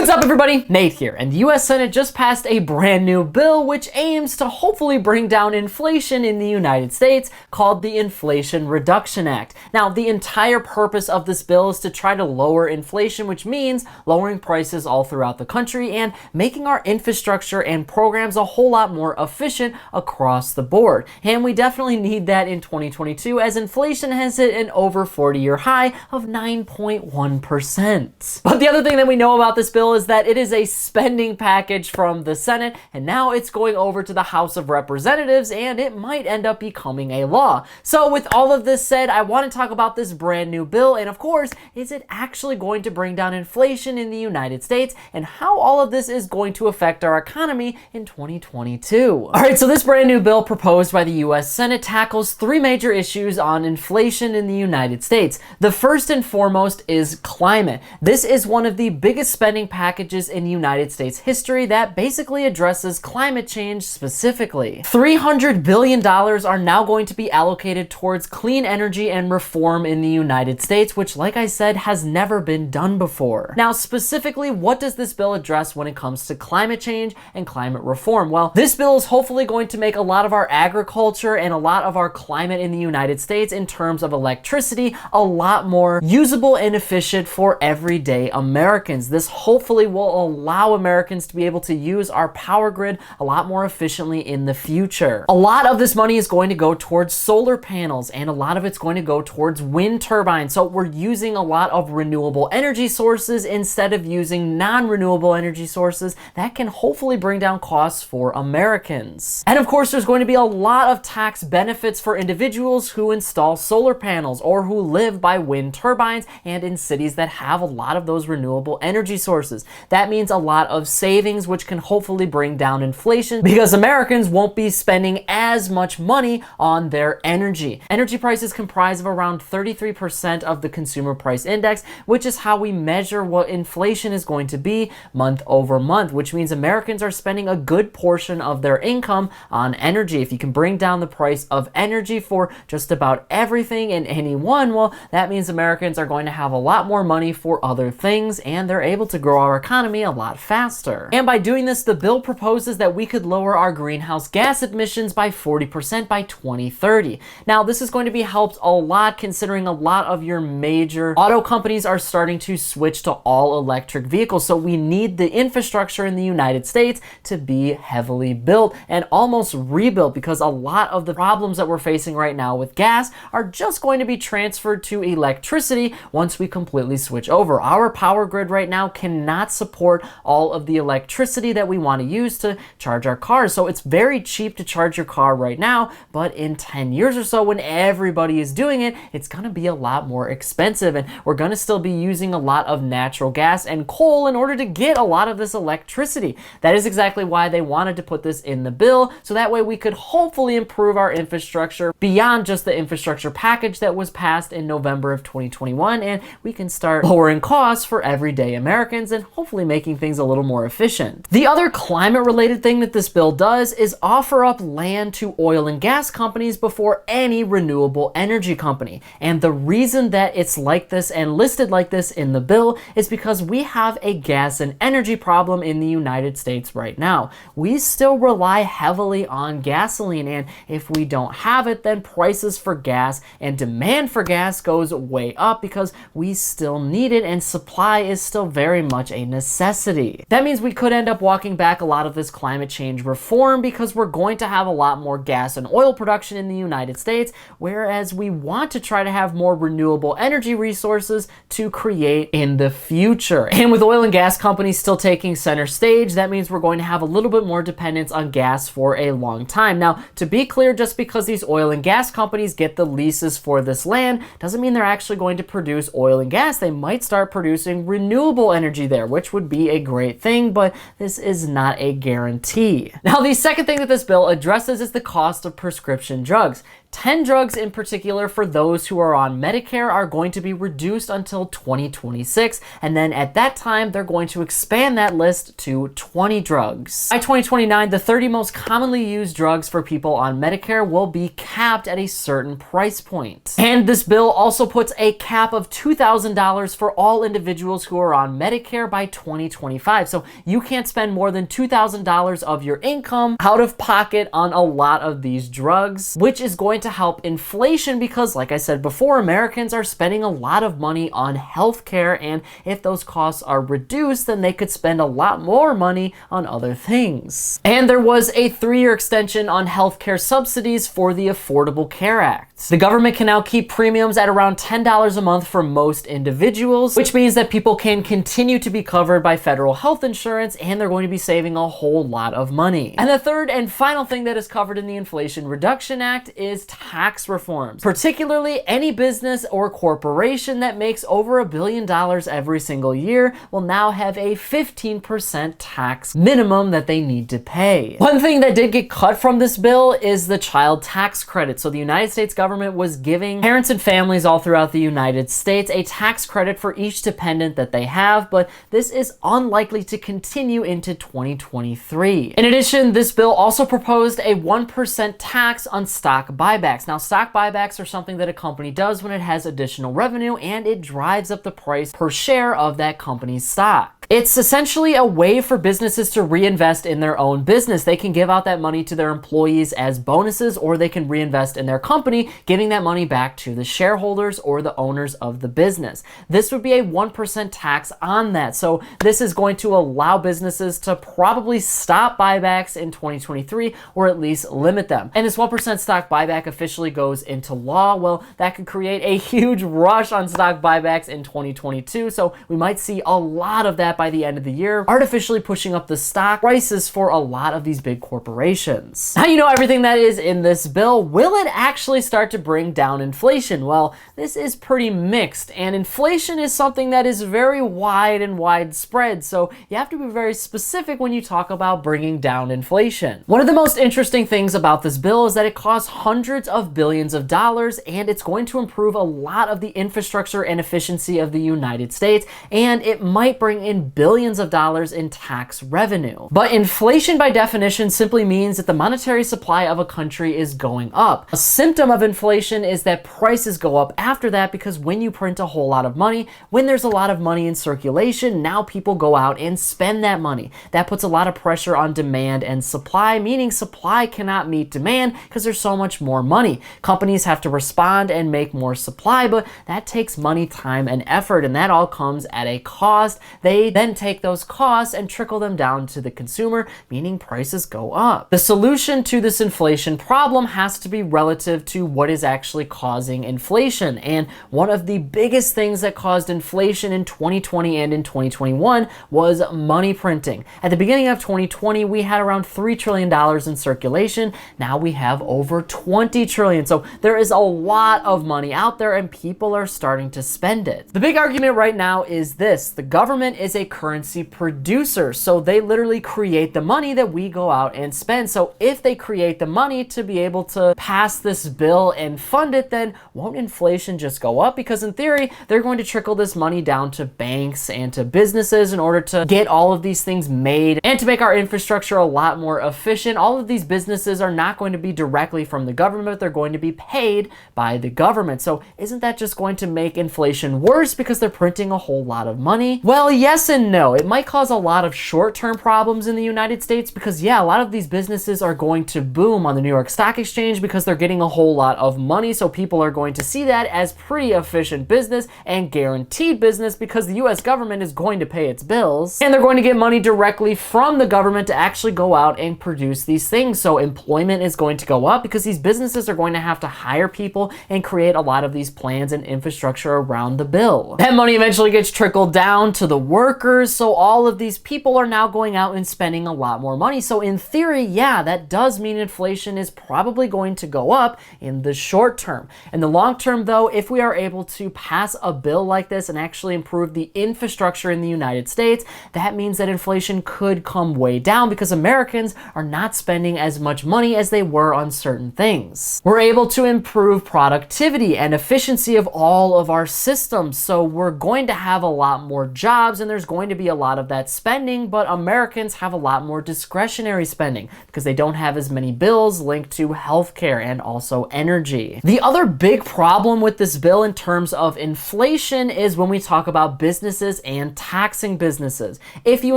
What's up everybody, Nate here, and the US Senate just passed a brand new bill which aims to hopefully bring down inflation in the United States called the Inflation Reduction Act. Now, the entire purpose of this bill is to try to lower inflation, which means lowering prices all throughout the country and making our infrastructure and programs a whole lot more efficient across the board. And we definitely need that in 2022 as inflation has hit an over 40-year high of 9.1%. But the other thing that we know about this bill is that it is a spending package from the Senate, and now it's going over to the House of Representatives, and it might end up becoming a law. So with all of this said, I want to talk about this brand new bill, and of course, is it actually going to bring down inflation in the United States, and how all of this is going to affect our economy in 2022. Alright, so this brand new bill proposed by the US Senate tackles three major issues on inflation in the United States. The first and foremost is climate. This is one of the biggest spending packages in United States history that basically addresses climate change specifically. $300 billion are now going to be allocated towards clean energy and reform in the United States, which, like I said, has never been done before. Now, specifically, what does this bill address when it comes to climate change and climate reform? Well, this bill is hopefully going to make a lot of our agriculture and a lot of our climate in the United States in terms of electricity a lot more usable and efficient for everyday Americans. This hopefully will allow Americans to be able to use our power grid a lot more efficiently in the future. A lot of this money is going to go towards solar panels, and a lot of it's going to go towards wind turbines. So we're using a lot of renewable energy sources instead of using non-renewable energy sources that can hopefully bring down costs for Americans. And of course, there's going to be a lot of tax benefits for individuals who install solar panels or who live by wind turbines and in cities that have a lot of those renewable energy sources. That means a lot of savings, which can hopefully bring down inflation because Americans won't be spending as much money on their energy. Energy prices comprise of around 33% of the consumer price index, which is how we measure what inflation is going to be month over month, which means Americans are spending a good portion of their income on energy. If you can bring down the price of energy for just about everything and anyone, well, that means Americans are going to have a lot more money for other things, and they're able to grow our economy a lot faster. And by doing this, the bill proposes that we could lower our greenhouse gas emissions by 40% by 2030. Now, this is going to be helped a lot considering a lot of your major auto companies are starting to switch to all electric vehicles. So we need the infrastructure in the United States to be heavily built and almost rebuilt, because a lot of the problems that we're facing right now with gas are just going to be transferred to electricity once we completely switch over. Our power grid right now cannot support all of the electricity that we want to use to charge our cars. So it's very cheap to charge your car right now, but in 10 years or so, when everybody is doing it, it's going to be a lot more expensive, and we're going to still be using a lot of natural gas and coal in order to get a lot of this electricity. That is exactly why they wanted to put this in the bill, so that way we could hopefully improve our infrastructure beyond just the infrastructure package that was passed in November of 2021, and we can start lowering costs for everyday Americans and hopefully making things a little more efficient. The other climate-related thing that this bill does is offer up land to oil and gas companies before any renewable energy company. And the reason that it's like this and listed like this in the bill is because we have a gas and energy problem in the United States right now. We still rely heavily on gasoline, and if we don't have it, then prices for gas and demand for gas goes way up because we still need it, and supply is still very much a necessity. That means we could end up walking back a lot of this climate change reform because we're going to have a lot more gas and oil production in the United States, whereas we want to try to have more renewable energy resources to create in the future. And with oil and gas companies still taking center stage, that means we're going to have a little bit more dependence on gas for a long time. Now, to be clear, just because these oil and gas companies get the leases for this land doesn't mean they're actually going to produce oil and gas. They might start producing renewable energy there, which would be a great thing, but this is not a guarantee. Now, the second thing that this bill addresses is the cost of prescription drugs. 10 drugs in particular for those who are on Medicare are going to be reduced until 2026, and then at that time they're going to expand that list to 20 drugs. By 2029, the 30 most commonly used drugs for people on Medicare will be capped at a certain price point. And this bill also puts a cap of $2,000 for all individuals who are on Medicare by 2025. So you can't spend more than $2,000 of your income out of pocket on a lot of these drugs, which is going to help inflation because, like I said before, Americans are spending a lot of money on healthcare, and if those costs are reduced, then they could spend a lot more money on other things. And there was a 3-year extension on healthcare subsidies for the Affordable Care Act. The government can now keep premiums at around $10 a month for most individuals, which means that people can continue to be covered by federal health insurance, and they're going to be saving a whole lot of money. And the third and final thing that is covered in the Inflation Reduction Act is tax reforms. Particularly, any business or corporation that makes over $1 billion every single year will now have a 15% tax minimum that they need to pay. One thing that did get cut from this bill is the child tax credit. So the United States government was giving parents and families all throughout the United States a tax credit for each dependent that they have, but this is unlikely to continue into 2023. In addition, this bill also proposed a 1% tax on stock buybacks. Now, stock buybacks are something that a company does when it has additional revenue and it drives up the price per share of that company's stock. It's essentially a way for businesses to reinvest in their own business. They can give out that money to their employees as bonuses, or they can reinvest in their company, giving that money back to the shareholders or the owners of the business. This would be a 1% tax on that. So this is going to allow businesses to probably stop buybacks in 2023, or at least limit them. And this 1% stock buyback officially goes into law. Well, that could create a huge rush on stock buybacks in 2022. So we might see a lot of that by the end of the year, artificially pushing up the stock prices for a lot of these big corporations. Now you know everything that is in this bill. Will it actually start to bring down inflation? Well, this is pretty mixed, and inflation is something that is very wide and widespread, so you have to be very specific when you talk about bringing down inflation. One of the most interesting things about this bill is that it costs hundreds of billions of dollars, and it's going to improve a lot of the infrastructure and efficiency of the United States, and it might bring in billions of dollars in tax revenue. But inflation by definition simply means that the monetary supply of a country is going up. A symptom of inflation is that prices go up after that, because when you print a whole lot of money, when there's a lot of money in circulation, now people go out and spend that money. That puts a lot of pressure on demand and supply, meaning supply cannot meet demand because there's so much more money. Companies have to respond and make more supply, but that takes money, time, and effort, and that all comes at a cost. They then take those costs and trickle them down to the consumer, meaning prices go up. The solution to this inflation problem has to be relative to what is actually causing inflation. And one of the biggest things that caused inflation in 2020 and in 2021 was money printing. At the beginning of 2020, we had around $3 trillion in circulation. Now we have over 20 trillion. So there is a lot of money out there and people are starting to spend it. The big argument right now is this: the government is a currency producer, so they literally create the money that we go out and spend. So if they create the money to be able to pass this bill and fund it, then won't inflation just go up? Because in theory, they're going to trickle this money down to banks and to businesses in order to get all of these things made and to make our infrastructure a lot more efficient. All of these businesses are not going to be directly from the government, they're going to be paid by the government. So isn't that just going to make inflation worse because they're printing a whole lot of money? Well, yes and no. It might cause a lot of short-term problems in the United States because, yeah, a lot of these businesses are going to boom on the New York Stock Exchange because they're getting a whole lot of money. So people are going to see that as pretty efficient business and guaranteed business because the US government is going to pay its bills and they're going to get money directly from the government to actually go out and produce these things. So employment is going to go up because these businesses are going to have to hire people and create a lot of these plans and infrastructure around the bill. That money eventually gets trickled down to the workers workers. So all of these people are now going out and spending a lot more money. So in theory, yeah, that does mean inflation is probably going to go up in the short term. In the long term, though, if we are able to pass a bill like this and actually improve the infrastructure in the United States, that means that inflation could come way down because Americans are not spending as much money as they were on certain things. We're able to improve productivity and efficiency of all of our systems. So we're going to have a lot more jobs and there's going to be a lot of that spending, but Americans have a lot more discretionary spending because they don't have as many bills linked to healthcare and also energy. The other big problem with this bill in terms of inflation is when we talk about businesses and taxing businesses. If you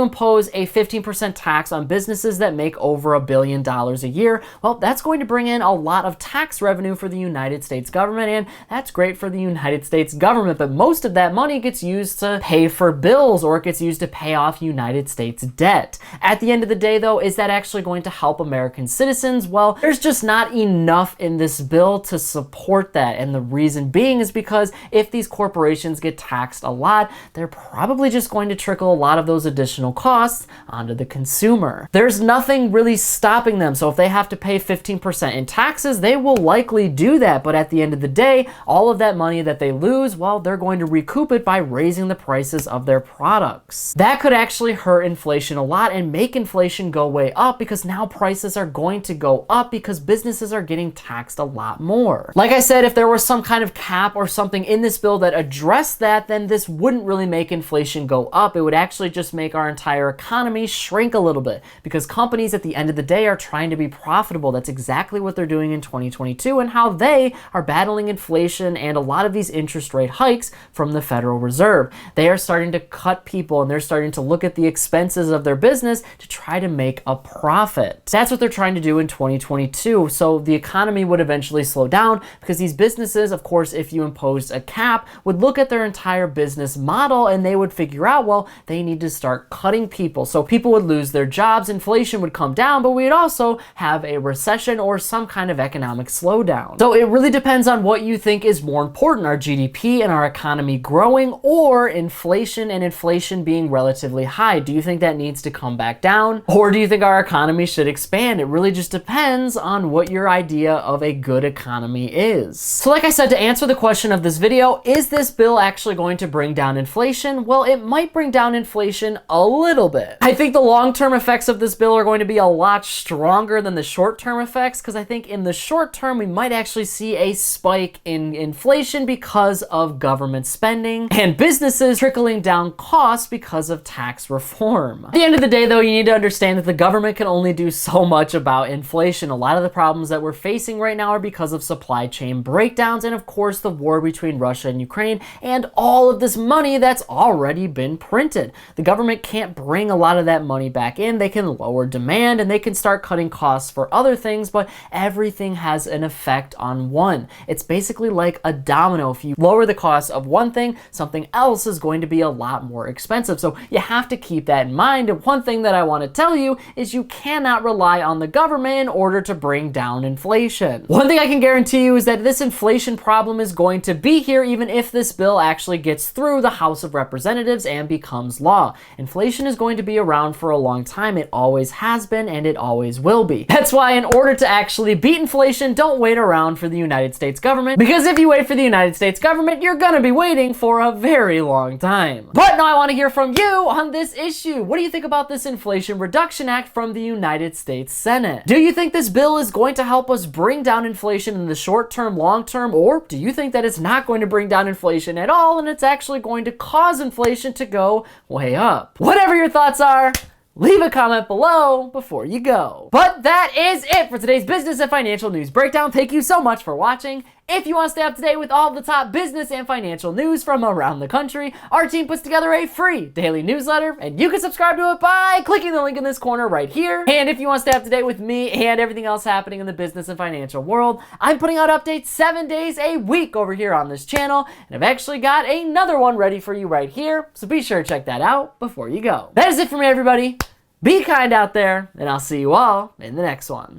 impose a 15% tax on businesses that make over $1 billion a year, well, that's going to bring in a lot of tax revenue for the United States government, and that's great for the United States government, but most of that money gets used to pay for bills or it gets used to pay off United States debt. At the end of the day, though, is that actually going to help American citizens? Well, there's just not enough in this bill to support that, and the reason being is because if these corporations get taxed a lot, they're probably just going to trickle a lot of those additional costs onto the consumer. There's nothing really stopping them, so if they have to pay 15% in taxes, they will likely do that, but at the end of the day, all of that money that they lose, well, they're going to recoup it by raising the prices of their products. That could actually hurt inflation a lot and make inflation go way up because now prices are going to go up because businesses are getting taxed a lot more. Like I said, if there was some kind of cap or something in this bill that addressed that, then this wouldn't really make inflation go up. It would actually just make our entire economy shrink a little bit because companies at the end of the day are trying to be profitable. That's exactly what they're doing in 2022 and how they are battling inflation and a lot of these interest rate hikes from the Federal Reserve. They are starting to cut people and they're starting to look at the expenses of their business to try to make a profit. That's what they're trying to do in 2022. So the economy would eventually slow down because these businesses, of course, if you imposed a cap, would look at their entire business model and they would figure out, well, they need to start cutting people. So people would lose their jobs, inflation would come down, but we'd also have a recession or some kind of economic slowdown. So it really depends on what you think is more important, our GDP and our economy growing or inflation and inflation being relatively high. Do you think that needs to come back down or do you think our economy should expand? It really just depends on what your idea of a good economy is. So like I said, to answer the question of this video, is this bill actually going to bring down inflation? Well, it might bring down inflation a little bit. I think the long-term effects of this bill are going to be a lot stronger than the short-term effects because I think in the short term, we might actually see a spike in inflation because of government spending and businesses trickling down costs because of tax reform. At the end of the day, though, you need to understand that the government can only do so much about inflation. A lot of the problems that we're facing right now are because of supply chain breakdowns and, of course, the war between Russia and Ukraine and all of this money that's already been printed. The government can't bring a lot of that money back in. They can lower demand and they can start cutting costs for other things, but everything has an effect on one. It's basically like a domino. If you lower the cost of one thing, something else is going to be a lot more expensive. So you have to keep that in mind. And one thing that I want to tell you is you cannot rely on the government in order to bring down inflation. One thing I can guarantee you is that this inflation problem is going to be here even if this bill actually gets through the House of Representatives and becomes law. Inflation is going to be around for a long time. It always has been and it always will be. That's why in order to actually beat inflation, don't wait around for the United States government, because if you wait for the United States government, you're gonna be waiting for a very long time. But now I want to hear from you on this issue. What do you think about this Inflation Reduction Act from the United States Senate? Do you think this bill is going to help us bring down inflation in the short term, long term, or do you think that it's not going to bring down inflation at all and it's actually going to cause inflation to go way up? Whatever your thoughts are, leave a comment below before you go. But that is it for today's business and financial news breakdown. Thank you so much for watching. If you want to stay up to date with all the top business and financial news from around the country, our team puts together a free daily newsletter, and you can subscribe to it by clicking the link in this corner right here. And if you want to stay up to date with me and everything else happening in the business and financial world, I'm putting out updates 7 days a week over here on this channel, and I've actually got another one ready for you right here, so be sure to check that out before you go. That is it for me, everybody. Be kind out there, and I'll see you all in the next one.